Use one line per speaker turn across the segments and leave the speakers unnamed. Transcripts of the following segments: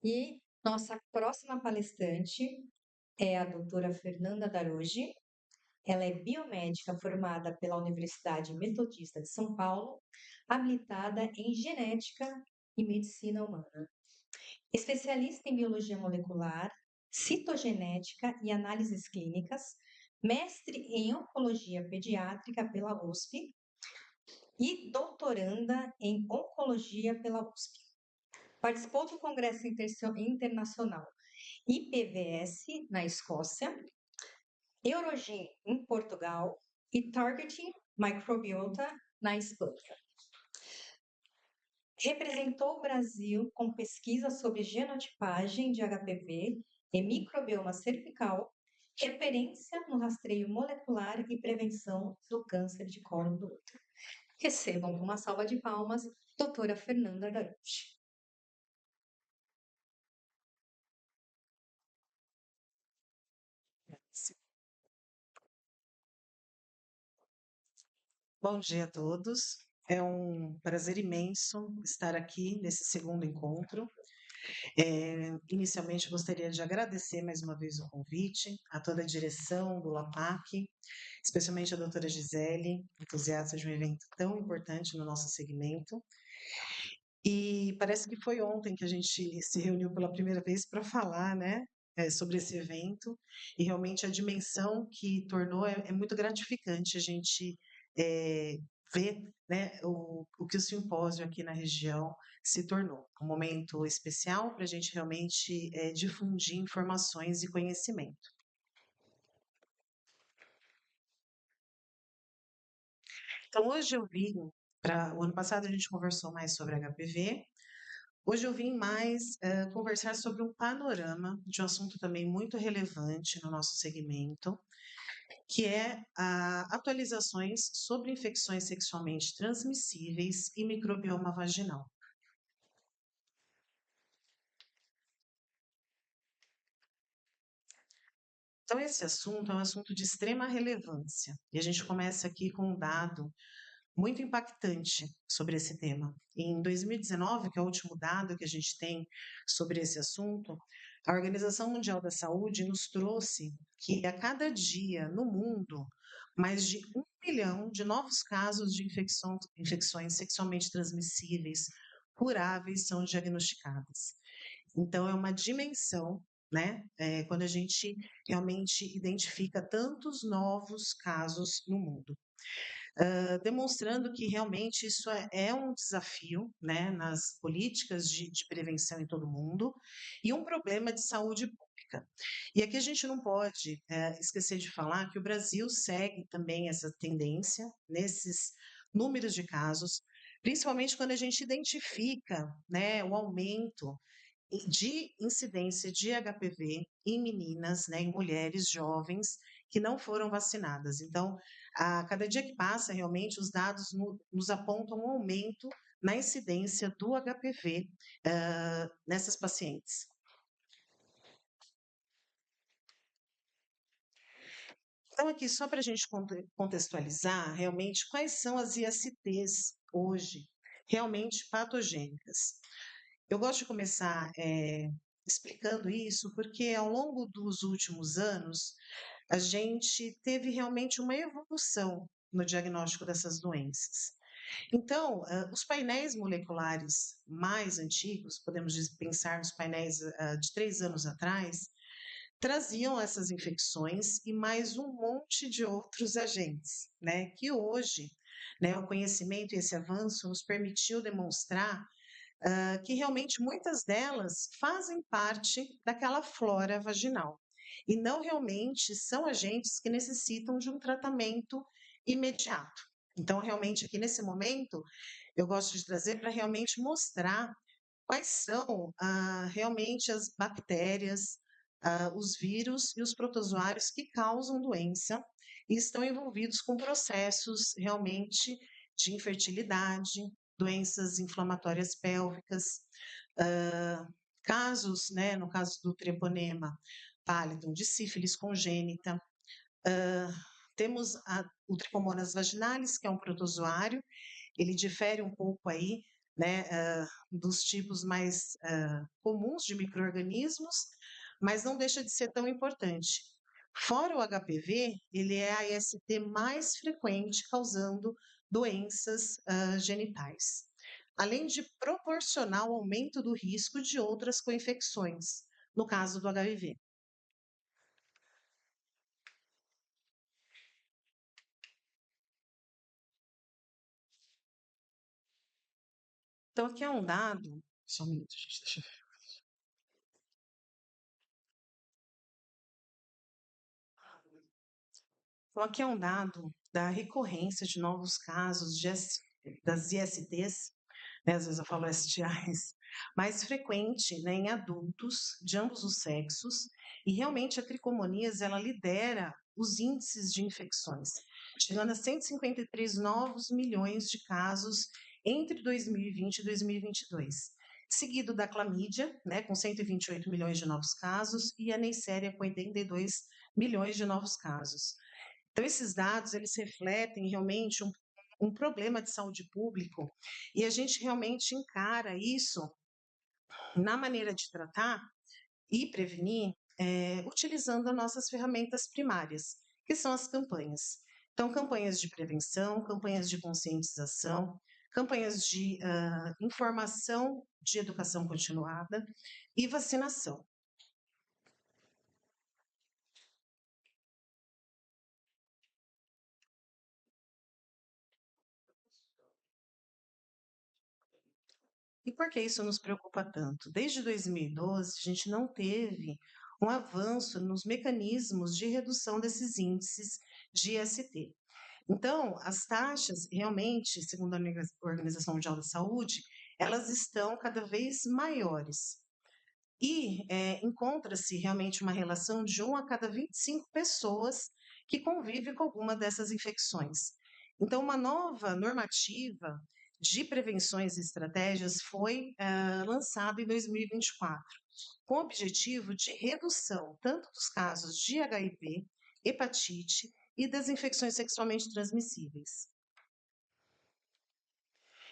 E nossa próxima palestrante é a doutora Fernanda Daroji. Ela é biomédica formada pela Universidade Metodista de São Paulo, habilitada em genética e medicina humana. Especialista em biologia molecular, citogenética e análises clínicas, mestre em oncologia pediátrica pela USP e doutoranda em oncologia pela USP. Participou do Congresso Internacional IPVS na Escócia, Eurogen em Portugal e Targeting Microbiota na Espanha. Representou o Brasil com pesquisa sobre genotipagem de HPV e microbioma cervical, referência no rastreio molecular e prevenção do câncer de colo do útero. Recebam com uma salva de palmas, doutora Fernanda Darucci.
Bom dia a todos. É um prazer imenso estar aqui nesse segundo encontro. Inicialmente, gostaria de agradecer mais uma vez o convite a toda a direção do LAPAC, especialmente a doutora Gisele, entusiasta de um evento tão importante no nosso segmento. E parece que foi ontem que a gente se reuniu pela primeira vez para falar, né, sobre esse evento, e realmente a dimensão que tornou é muito gratificante a gente eh, ver, né, o que o simpósio aqui na região se tornou. Um momento especial para a gente realmente difundir informações e conhecimento. Então, hoje eu vim o ano passado a gente conversou mais sobre HPV. Hoje eu vim mais conversar sobre um panorama de um assunto também muito relevante no nosso segmento, que é atualizações sobre infecções sexualmente transmissíveis e microbioma vaginal. Então, esse assunto é um assunto de extrema relevância, e a gente começa aqui com um dado muito impactante sobre esse tema. Em 2019, que é o último dado que a gente tem sobre esse assunto, a Organização Mundial da Saúde nos trouxe que a cada dia no mundo, mais de 1 milhão de novos casos de infecções sexualmente transmissíveis curáveis são diagnosticadas. Então, é uma dimensão, né? Quando a gente realmente identifica tantos novos casos no mundo. Demonstrando que realmente isso é um desafio, né, nas políticas de prevenção em todo o mundo e um problema de saúde pública. E aqui a gente não pode esquecer de falar que o Brasil segue também essa tendência nesses números de casos, principalmente quando a gente identifica, né, o aumento de incidência de HPV em meninas, né, em mulheres jovens que não foram vacinadas. Então, a cada dia que passa, realmente, os dados nos apontam um aumento na incidência do HPV nessas pacientes. Então, aqui, só para a gente contextualizar, realmente, quais são as ISTs hoje realmente patogênicas. Eu gosto de começar explicando isso, porque ao longo dos últimos anos, a gente teve realmente uma evolução no diagnóstico dessas doenças. Então, os painéis moleculares mais antigos, podemos pensar nos painéis de 3 anos atrás, traziam essas infecções e mais um monte de outros agentes, né? Que hoje, né, o conhecimento e esse avanço nos permitiu demonstrar que realmente muitas delas fazem parte daquela flora vaginal e não realmente são agentes que necessitam de um tratamento imediato. Então, realmente, aqui nesse momento, eu gosto de trazer para realmente mostrar quais são realmente as bactérias, os vírus e os protozoários que causam doença e estão envolvidos com processos realmente de infertilidade, doenças inflamatórias pélvicas, casos, né, no caso do treponema pallidum, de sífilis congênita. Temos o Trichomonas vaginalis, que é um protozoário, ele difere um pouco aí né, dos tipos mais comuns de micro-organismos, mas não deixa de ser tão importante. Fora o HPV, ele é a IST mais frequente causando doenças genitais, além de proporcionar o aumento do risco de outras coinfecções, no caso do HIV. Então, aqui é um dado. Só um minuto, gente, deixa eu ver. Então, aqui é um dado da recorrência de novos casos das ISTs, né, às vezes eu falo STIs, mais frequente, né, em adultos de ambos os sexos, e realmente a tricomoníase ela lidera os índices de infecções, chegando a 153 novos milhões de casos entre 2020 e 2022, seguido da clamídia, né, com 128 milhões de novos casos, e a Neisseria com 82 milhões de novos casos. Então, esses dados, eles refletem realmente um problema de saúde pública e a gente realmente encara isso na maneira de tratar e prevenir, utilizando as nossas ferramentas primárias, que são as campanhas. Então, campanhas de prevenção, campanhas de conscientização, campanhas de informação de educação continuada e vacinação. E por que isso nos preocupa tanto? Desde 2012, a gente não teve um avanço nos mecanismos de redução desses índices de IST. Então, as taxas, realmente, segundo a Organização Mundial da Saúde, elas estão cada vez maiores. E encontra-se realmente uma relação de 1 a cada 25 pessoas que convive com alguma dessas infecções. Então, uma nova normativa de prevenções e estratégias foi lançada em 2024, com o objetivo de redução tanto dos casos de HIV, hepatite e das infecções sexualmente transmissíveis.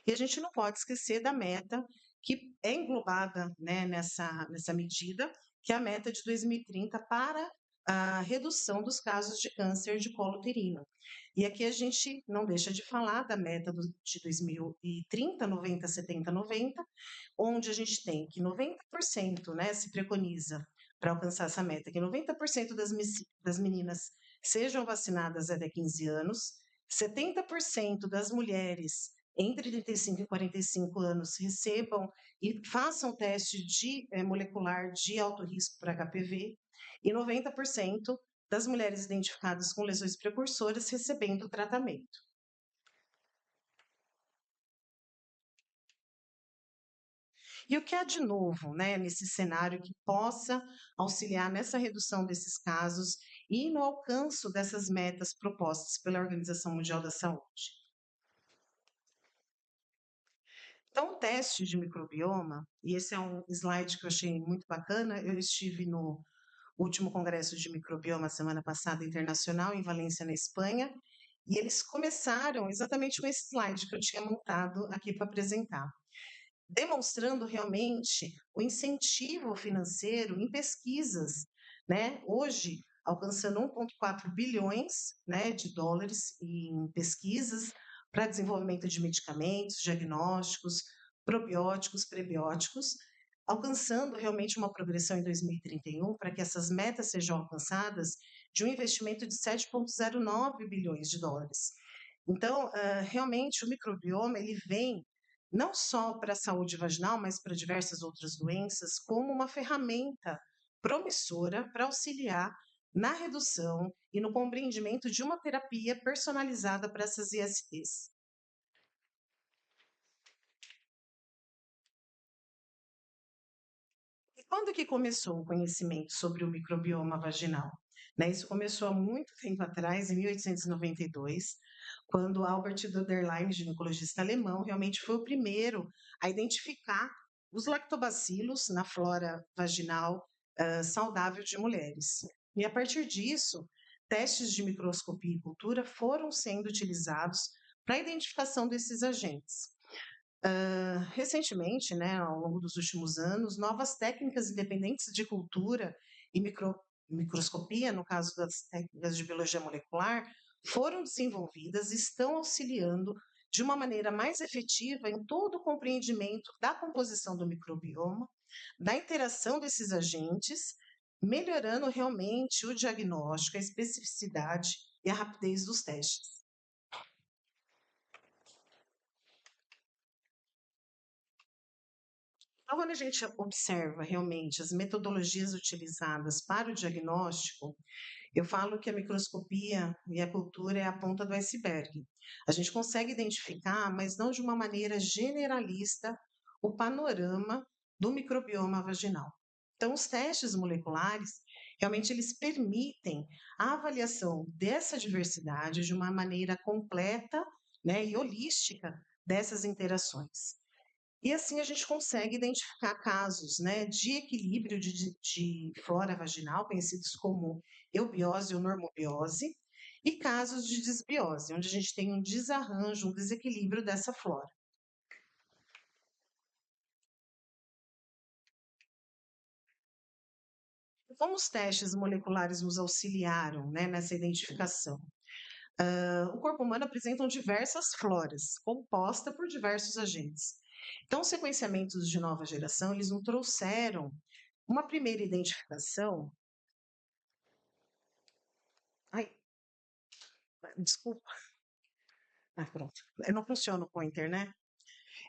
E a gente não pode esquecer da meta que é englobada, né, nessa medida, que é a meta de 2030 para a redução dos casos de câncer de colo uterino. E aqui a gente não deixa de falar da meta de 2030, 90, 70, 90, onde a gente tem que 90%, né, se preconiza para alcançar essa meta, que 90% das meninas sejam vacinadas até 15 anos, 70% das mulheres entre 35 e 45 anos recebam e façam teste molecular de alto risco para HPV e 90% das mulheres identificadas com lesões precursoras recebendo tratamento. E o que há de novo, né, nesse cenário que possa auxiliar nessa redução desses casos e no alcance dessas metas propostas pela Organização Mundial da Saúde? Então, o teste de microbioma, e esse é um slide que eu achei muito bacana, eu estive no último congresso de microbioma semana passada internacional em Valência, na Espanha, e eles começaram exatamente com esse slide que eu tinha montado aqui para apresentar, demonstrando realmente o incentivo financeiro em pesquisas, né? Hoje, alcançando 1,4 bilhões, né, de dólares em pesquisas para desenvolvimento de medicamentos, diagnósticos, probióticos, prebióticos, alcançando realmente uma progressão em 2031 para que essas metas sejam alcançadas de um investimento de 7,09 bilhões de dólares. Então, realmente, o microbioma ele vem não só para a saúde vaginal, mas para diversas outras doenças, como uma ferramenta promissora para auxiliar na redução e no compreendimento de uma terapia personalizada para essas ISTs. E quando que começou o conhecimento sobre o microbioma vaginal? Né, isso começou há muito tempo atrás, em 1892, quando Albert Doederlein, ginecologista alemão, realmente foi o primeiro a identificar os lactobacilos na flora vaginal saudável de mulheres. E a partir disso, testes de microscopia e cultura foram sendo utilizados para a identificação desses agentes. Recentemente, né, ao longo dos últimos anos, novas técnicas independentes de cultura e microscopia, no caso das técnicas de biologia molecular, foram desenvolvidas e estão auxiliando de uma maneira mais efetiva em todo o compreendimento da composição do microbioma, da interação desses agentes, melhorando realmente o diagnóstico, a especificidade e a rapidez dos testes. Então, quando a gente observa realmente as metodologias utilizadas para o diagnóstico, eu falo que a microscopia e a cultura é a ponta do iceberg. A gente consegue identificar, mas não de uma maneira generalista, o panorama do microbioma vaginal. Então, os testes moleculares, realmente, eles permitem a avaliação dessa diversidade de uma maneira completa, né, e holística dessas interações. E assim a gente consegue identificar casos, né, de equilíbrio de flora vaginal, conhecidos como eubiose ou normobiose, e casos de disbiose, onde a gente tem um desarranjo, um desequilíbrio dessa flora. Como os testes moleculares nos auxiliaram, né, nessa identificação? O corpo humano apresenta diversas floras, composta por diversos agentes. Então, os sequenciamentos de nova geração, eles não trouxeram uma primeira identificação. Ai, desculpa. Ah, pronto. Não funciona o pointer, né?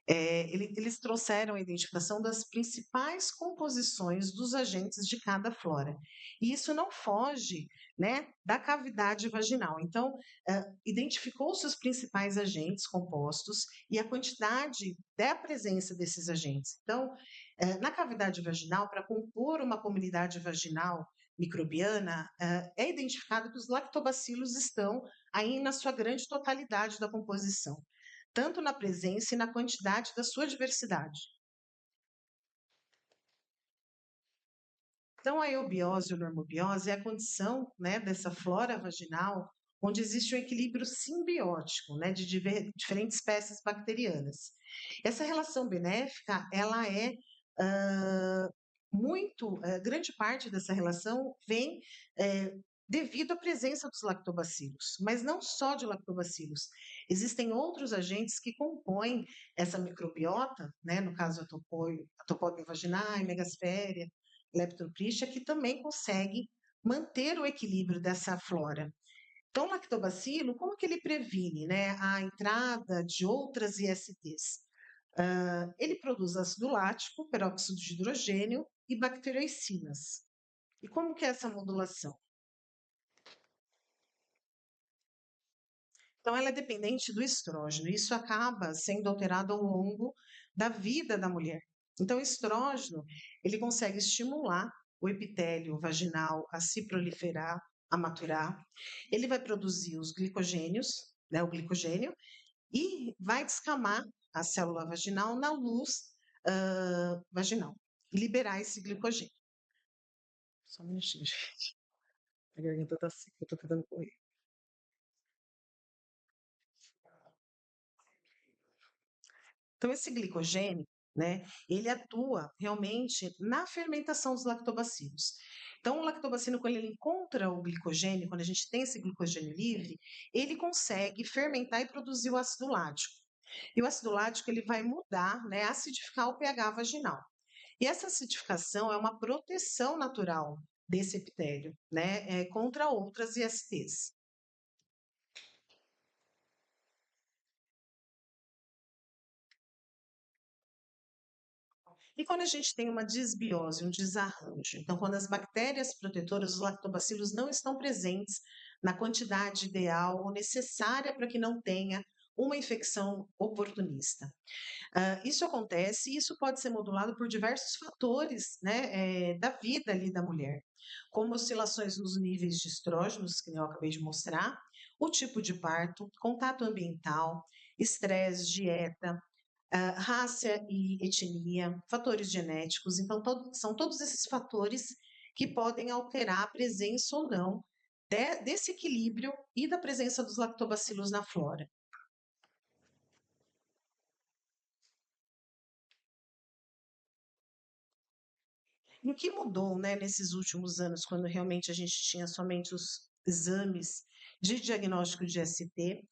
Eles trouxeram a identificação das principais composições dos agentes de cada flora. E isso não foge, né, da cavidade vaginal. Então, identificou-se os principais agentes compostos e a quantidade da presença desses agentes. Então, na cavidade vaginal, para compor uma comunidade vaginal microbiana, é identificado que os lactobacilos estão aí na sua grande totalidade da composição, tanto na presença e na quantidade da sua diversidade. Então, a eubiose ou normobiose é a condição, né, dessa flora vaginal onde existe um equilíbrio simbiótico, né, de diferentes espécies bacterianas. Essa relação benéfica, ela é grande parte dessa relação vem devido à presença dos lactobacilos, mas não só de lactobacilos. Existem outros agentes que compõem essa microbiota, né, no caso a Topóbia vaginae, Megasphaeria, Leptospira, que também consegue manter o equilíbrio dessa flora. Então, o lactobacilo, como que ele previne, né, a entrada de outras ISTs? Ele produz ácido lático, peróxido de hidrogênio e bactericinas. E como que é essa modulação? Então, ela é dependente do estrógeno. Isso acaba sendo alterado ao longo da vida da mulher. Então, o estrógeno, ele consegue estimular o epitélio vaginal a se proliferar, a maturar. Ele vai produzir os glicogênios, né, o glicogênio, e vai descamar a célula vaginal na luz vaginal e liberar esse glicogênio. Só um minutinho, gente. A garganta tá seca, eu tô tentando correr. Então, esse glicogênio, né, ele atua realmente na fermentação dos lactobacilos. Então, o lactobacilo, quando ele encontra o glicogênio, quando a gente tem esse glicogênio livre, ele consegue fermentar e produzir o ácido lático. E o ácido lático ele vai mudar, né, acidificar o pH vaginal. E essa acidificação é uma proteção natural desse epitélio, né, contra outras ISTs. E quando a gente tem uma disbiose, um desarranjo, então quando as bactérias protetoras, os lactobacilos, não estão presentes na quantidade ideal ou necessária para que não tenha uma infecção oportunista. Isso acontece e isso pode ser modulado por diversos fatores, né, da vida ali da mulher, como oscilações nos níveis de estrógenos, que eu acabei de mostrar, o tipo de parto, contato ambiental, estresse, dieta, raça e etnia, fatores genéticos. Então, são todos esses fatores que podem alterar a presença ou não desse equilíbrio e da presença dos lactobacilos na flora. E o que mudou, né, nesses últimos anos, quando realmente a gente tinha somente os exames de diagnóstico de ST,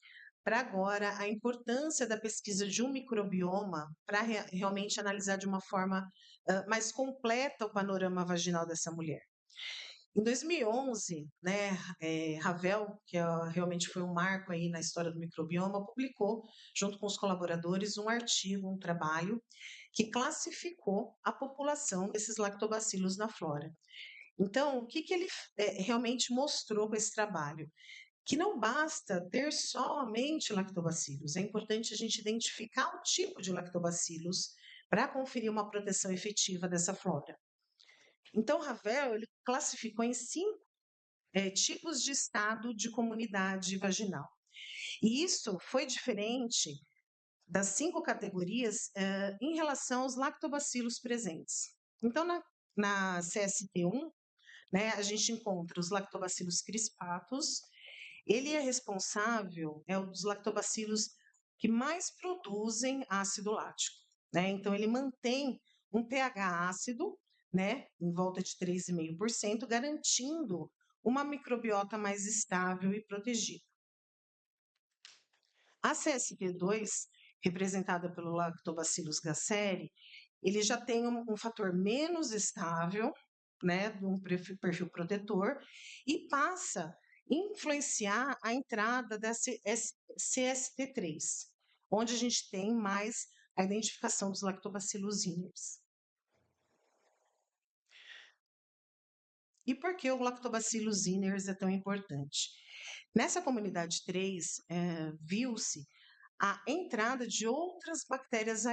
para agora a importância da pesquisa de um microbioma para realmente analisar de uma forma mais completa o panorama vaginal dessa mulher. Em 2011, né, Ravel, que realmente foi um marco aí na história do microbioma, publicou, junto com os colaboradores, um artigo, um trabalho, que classificou a população desses lactobacilos na flora. Então, o que, que ele realmente mostrou com esse trabalho? Que não basta ter somente lactobacilos, é importante a gente identificar o tipo de lactobacilos para conferir uma proteção efetiva dessa flora. Então, Ravel ele classificou em 5 tipos de estado de comunidade vaginal. E isso foi diferente das 5 categorias em relação aos lactobacilos presentes. Então, na CST1, né, a gente encontra os lactobacilos crispatus. Ele é responsável, é um dos lactobacilos que mais produzem ácido lático, né? Então, ele mantém um pH ácido, né, em volta de 3,5%, garantindo uma microbiota mais estável e protegida. A CSP2, representada pelo Lactobacillus gasseri, ele já tem um fator menos estável, né, de um perfil protetor, e passa a influenciar a entrada da CST3, onde a gente tem mais a identificação dos Lactobacillus iners. E por que o Lactobacillus iners é tão importante? Nessa comunidade 3, viu-se a entrada de outras bactérias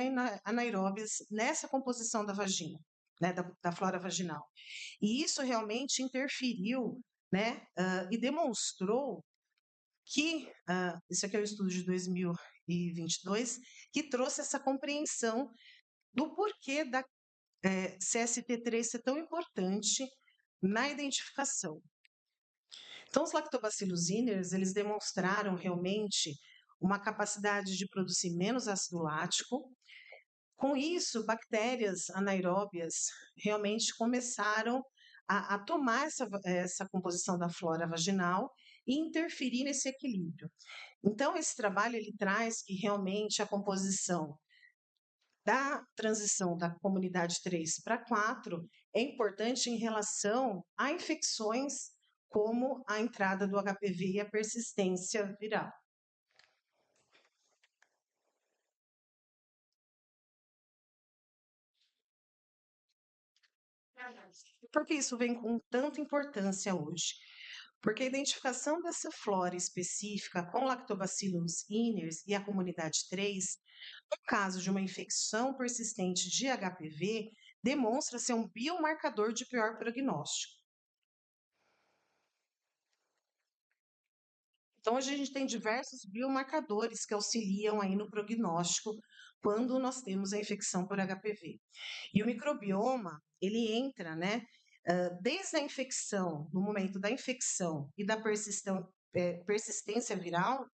anaeróbias nessa composição da vagina, né, da flora vaginal. E isso realmente interferiu, né, e demonstrou que, isso aqui é o estudo de 2022, que trouxe essa compreensão do porquê da CST3 ser tão importante na identificação. Então, os lactobacillus iners, eles demonstraram realmente uma capacidade de produzir menos ácido lático. Com isso, bactérias anaeróbias realmente começaram a tomar essa composição da flora vaginal e interferir nesse equilíbrio. Então, esse trabalho ele traz que realmente a composição da transição da comunidade 3 para 4 é importante em relação a infecções como a entrada do HPV e a persistência viral. Por que isso vem com tanta importância hoje? Porque a identificação dessa flora específica com Lactobacillus iners e a comunidade 3, no caso de uma infecção persistente de HPV, demonstra ser um biomarcador de pior prognóstico. Então, hoje a gente tem diversos biomarcadores que auxiliam aí no prognóstico quando nós temos a infecção por HPV. E o microbioma, ele entra, né, desde a infecção, no momento da infecção e da persistência viral,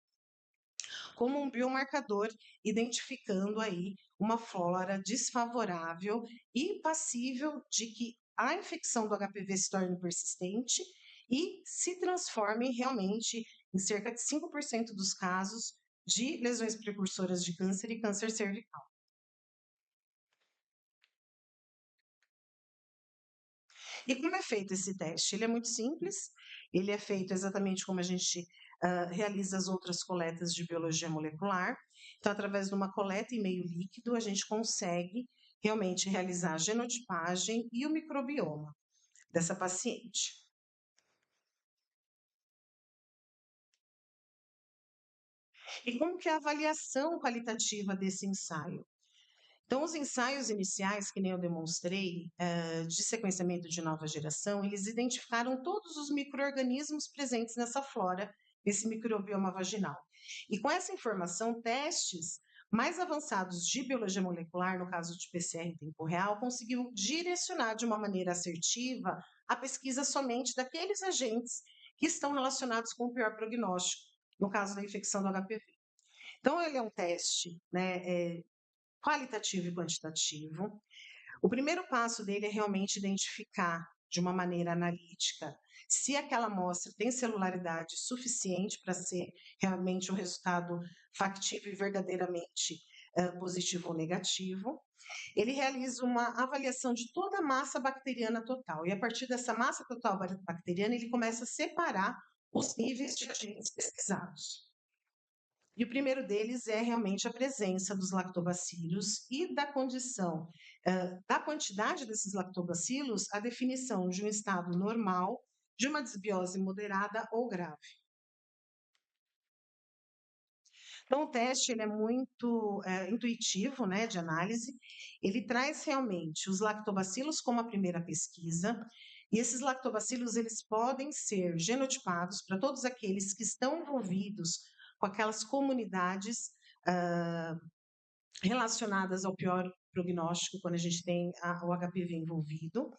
como um biomarcador, identificando aí uma flora desfavorável e passível de que a infecção do HPV se torne persistente e se transforme realmente em cerca de 5% dos casos de lesões precursoras de câncer e câncer cervical. E como é feito esse teste? Ele é muito simples, ele é feito exatamente como a gente realiza as outras coletas de biologia molecular. Então, através de uma coleta em meio líquido, a gente consegue realmente realizar a genotipagem e o microbioma dessa paciente. E como que é a avaliação qualitativa desse ensaio? Então, os ensaios iniciais, que nem eu demonstrei, de sequenciamento de nova geração, eles identificaram todos os micro-organismos presentes nessa flora, nesse microbioma vaginal. E com essa informação, testes mais avançados de biologia molecular, no caso de PCR em tempo real, conseguiu direcionar de uma maneira assertiva a pesquisa somente daqueles agentes que estão relacionados com o pior prognóstico, no caso da infecção do HPV. Então, ele é um teste, né, qualitativo e quantitativo. O primeiro passo dele é realmente identificar de uma maneira analítica se aquela amostra tem celularidade suficiente para ser realmente um resultado factível e verdadeiramente positivo ou negativo. Ele realiza uma avaliação de toda a massa bacteriana total, e a partir dessa massa total bacteriana, ele começa a separar os níveis de agentes pesquisados. E o primeiro deles é realmente a presença dos lactobacilos e da condição, da quantidade desses lactobacilos, a definição de um estado normal, de uma desbiose moderada ou grave. Então, o teste ele é muito intuitivo, né, de análise. Ele traz realmente os lactobacilos como a primeira pesquisa, e esses lactobacilos eles podem ser genotipados para todos aqueles que estão envolvidos com aquelas comunidades relacionadas ao pior prognóstico, quando a gente tem o HPV envolvido.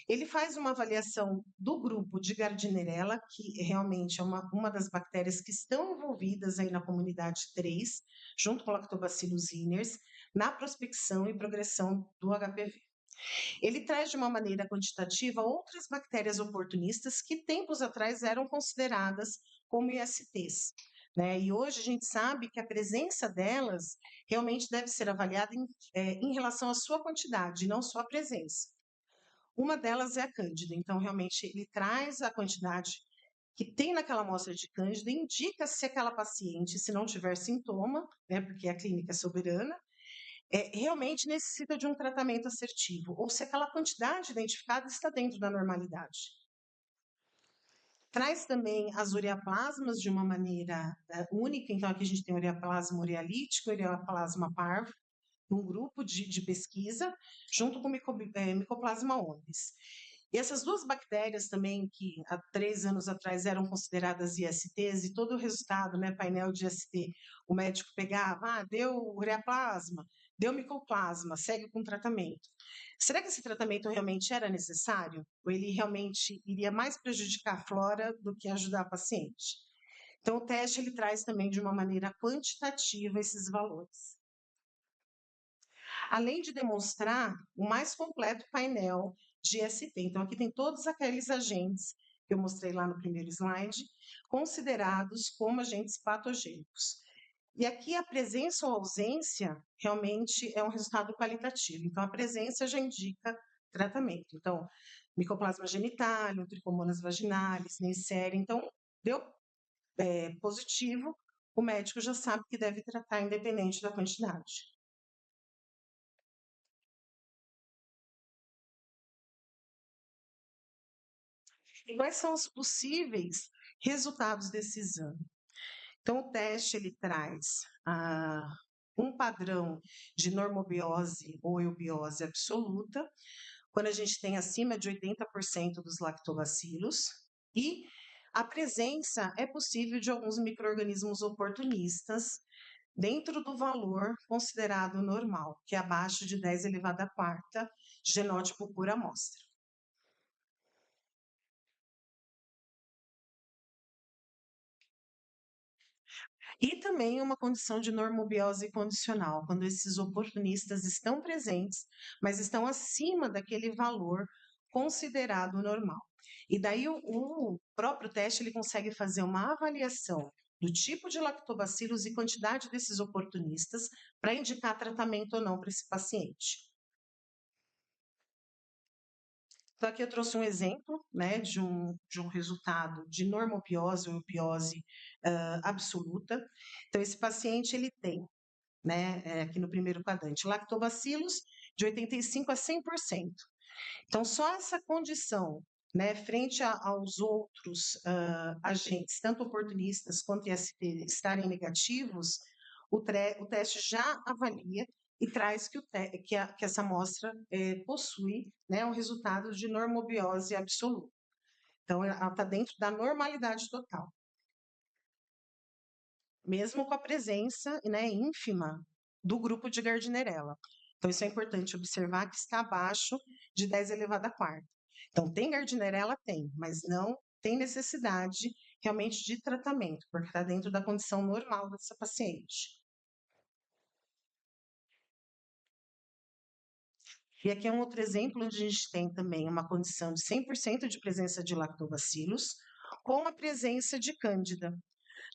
Ele faz uma avaliação do grupo de Gardnerella, que realmente é uma das bactérias que estão envolvidas aí na comunidade 3, junto com o Lactobacillus iners, na prospecção e progressão do HPV. Ele traz de uma maneira quantitativa outras bactérias oportunistas que tempos atrás eram consideradas como ISTs. Né? E hoje a gente sabe que a presença delas realmente deve ser avaliada em relação à sua quantidade, não só a presença. Uma delas é a Cândida, então realmente ele traz a quantidade que tem naquela amostra de Cândida, indica se aquela paciente, se não tiver sintoma, né, porque a clínica é soberana, realmente necessita de um tratamento assertivo, ou se aquela quantidade identificada está dentro da normalidade. Traz também as ureaplasmas de uma maneira única, então aqui a gente tem ureaplasma urealítico, ureaplasma parvo, um grupo de pesquisa, junto com Mycoplasma ombris. E essas duas bactérias também, que há 3 anos atrás eram consideradas ISTs, e todo o resultado, né, painel de IST, o médico pegava, deu ureaplasma, deu micoplasma, segue com tratamento. Será que esse tratamento realmente era necessário? Ou ele realmente iria mais prejudicar a flora do que ajudar a paciente? Então, o teste ele traz também de uma maneira quantitativa esses valores. Além de demonstrar o mais completo painel de ST. Então, aqui tem todos aqueles agentes que eu mostrei lá no primeiro slide, considerados como agentes patogênicos. E aqui a presença ou ausência realmente é um resultado qualitativo. Então, a presença já indica tratamento. Então, Mycoplasma genitalium, Trichomonas vaginalis, Neisseria. Então, deu positivo, o médico já sabe que deve tratar independente da quantidade. E quais são os possíveis resultados desse exame? Então, o teste ele traz um padrão de normobiose ou eubiose absoluta, quando a gente tem acima de 80% dos lactobacilos, e a presença é possível de alguns micro-organismos oportunistas dentro do valor considerado normal, que é abaixo de 10 elevado à quarta genótipo por amostra. E também uma condição de normobiose condicional, quando esses oportunistas estão presentes, mas estão acima daquele valor considerado normal. E daí o próprio teste ele consegue fazer uma avaliação do tipo de lactobacilos e quantidade desses oportunistas para indicar tratamento ou não para esse paciente. Então, aqui eu trouxe um exemplo, né, de um resultado de normobiose ou eubiose absoluta. Então, esse paciente, ele tem, né, aqui no primeiro quadrante, lactobacilos de 85% a 100%. Então, só essa condição, né, frente aos outros agentes, tanto oportunistas quanto IST, estarem negativos, o teste já avalia e traz que essa amostra possui, né, um resultado de normobiose absoluta. Então, ela está dentro da normalidade total. Mesmo com a presença, né, ínfima do grupo de Gardnerella. Então, isso é importante observar que está abaixo de 10 elevado à quarta. Então, tem Gardnerella? Tem, mas não tem necessidade realmente de tratamento, porque está dentro da condição normal dessa paciente. E aqui é um outro exemplo onde a gente tem também uma condição de 100% de presença de lactobacilos com a presença de cândida,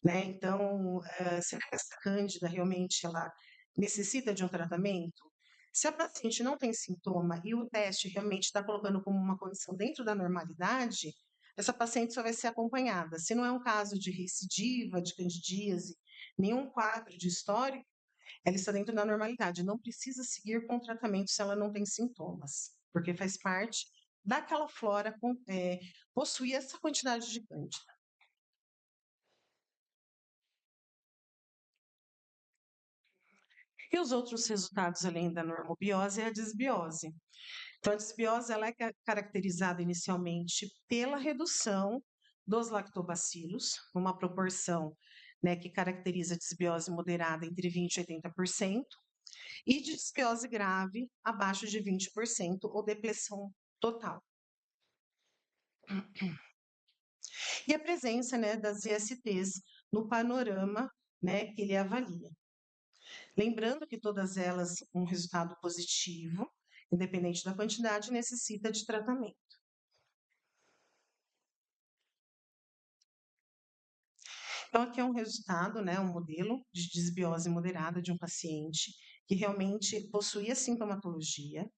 né? Então, será que essa cândida realmente ela necessita de um tratamento? Se a paciente não tem sintoma e o teste realmente está colocando como uma condição dentro da normalidade, essa paciente só vai ser acompanhada. Se não é um caso de recidiva, de candidíase, nenhum quadro de histórico, ela está dentro da normalidade. Não precisa seguir com tratamento se ela não tem sintomas, porque faz parte daquela flora possuir essa quantidade de cândida. E os outros resultados, além da normobiose, é a disbiose. Então, a disbiose ela é caracterizada inicialmente pela redução dos lactobacilos, uma proporção, né, que caracteriza a disbiose moderada entre 20% e 80%, e disbiose grave abaixo de 20% ou depressão total. E a presença, né, das ISTs no panorama, né, que ele avalia. Lembrando que todas elas, um resultado positivo, independente da quantidade, necessita de tratamento. Então, aqui é um resultado, né, um modelo de disbiose moderada de um paciente que realmente possuía sintomatologia.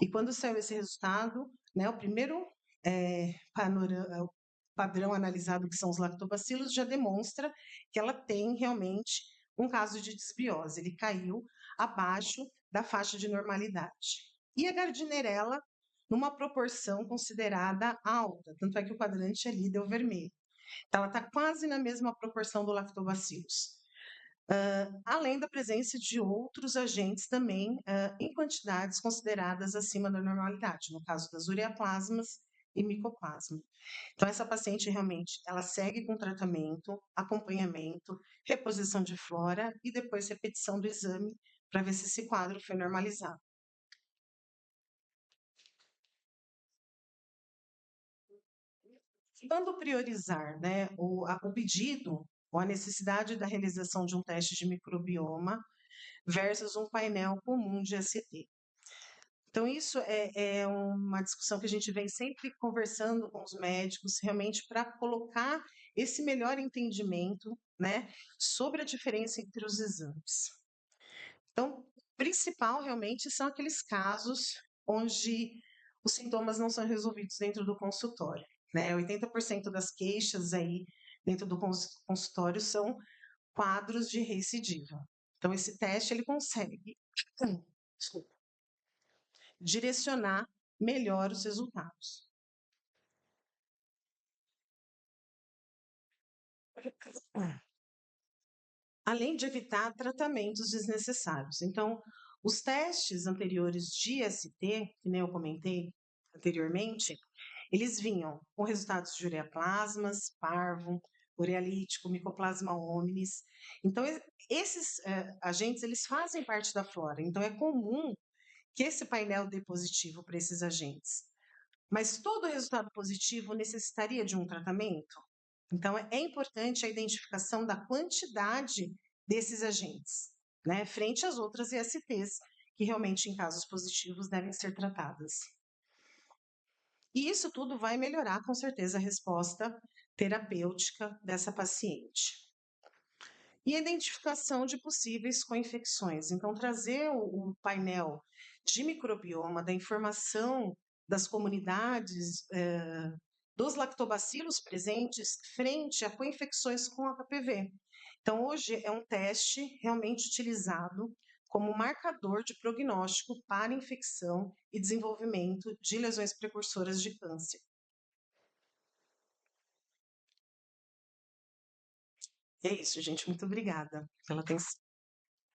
E quando saiu esse resultado, né, o primeiro o padrão analisado, que são os lactobacilos, já demonstra que ela tem realmente um caso de disbiose. Ele caiu abaixo da faixa de normalidade. E a Gardnerella, numa proporção considerada alta, tanto é que o quadrante ali deu vermelho. Então, ela está quase na mesma proporção do lactobacilos. Além da presença de outros agentes também em quantidades consideradas acima da normalidade, no caso das ureaplasmas e micoplasma. Então, essa paciente realmente, ela segue com tratamento, acompanhamento, reposição de flora e depois repetição do exame para ver se esse quadro foi normalizado. Quando priorizar, né, o pedido ou a necessidade da realização de um teste de microbioma versus um painel comum de ST. Então, isso é uma discussão que a gente vem sempre conversando com os médicos, realmente para colocar esse melhor entendimento, né, sobre a diferença entre os exames. Então, o principal realmente são aqueles casos onde os sintomas não são resolvidos dentro do consultório, né? 80% das queixas aí dentro do consultório são quadros de recidiva. Então, esse teste ele consegue desculpa, direcionar melhor os resultados. Além de evitar tratamentos desnecessários. Então, os testes anteriores de ST, que nem eu comentei anteriormente, eles vinham com resultados de ureaplasmas, parvo, urealítico, micoplasma hominis. Então, esses agentes, eles fazem parte da flora. Então, é comum que esse painel dê positivo para esses agentes. Mas todo resultado positivo necessitaria de um tratamento? Então, é importante a identificação da quantidade desses agentes, né, frente às outras ISTs, que realmente, em casos positivos, devem ser tratadas. E isso tudo vai melhorar, com certeza, a resposta terapêutica dessa paciente. E a identificação de possíveis co-infecções. Então, trazer o painel de microbioma, da informação das comunidades dos lactobacilos presentes frente a co-infecções com HPV. Então, hoje é um teste realmente utilizado como marcador de prognóstico para infecção e desenvolvimento de lesões precursoras de câncer. É isso, gente. Muito obrigada pela atenção.